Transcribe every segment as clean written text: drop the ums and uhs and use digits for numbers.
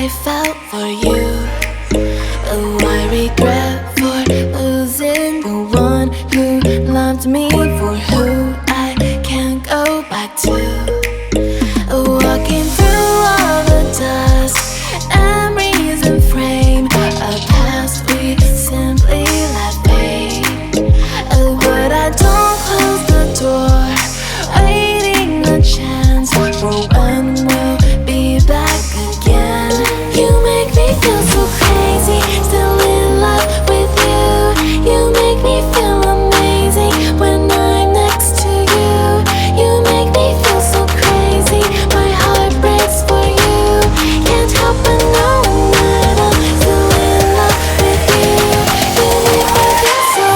I felt for you. Oh, I regret for losing the one who loved me, for who I can't go back to. Walking through all the dust, memories and frame, a past we simply let fade. Oh, but I don't close the door, waiting a chance for when we'll be back again. You make me feel so crazy, still in love with you. You make me feel amazing when I'm next to you. You make me feel so crazy, my heart breaks for you. Can't help but knowing that I'm still in love with you. You make me feel so.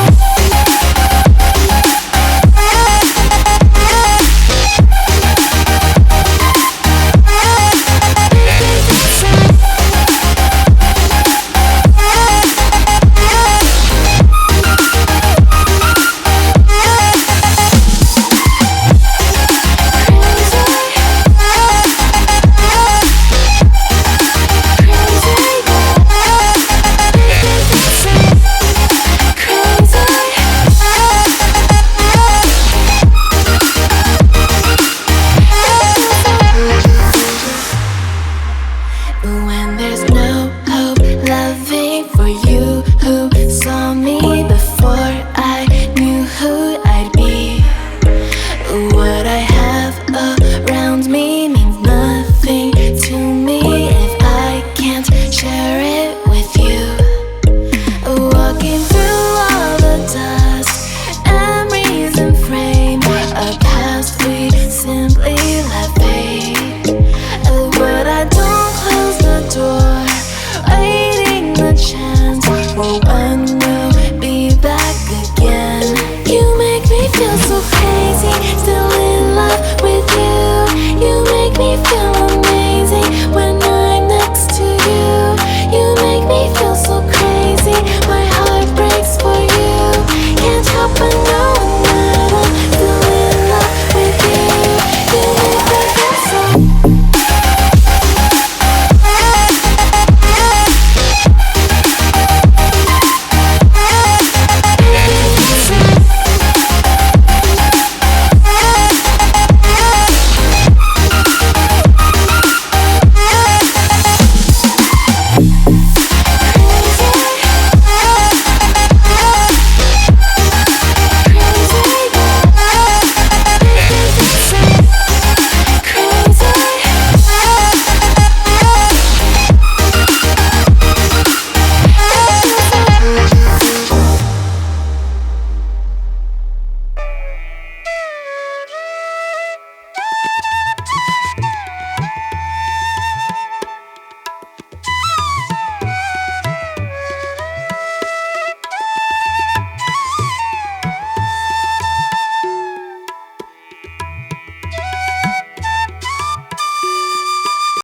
When there's no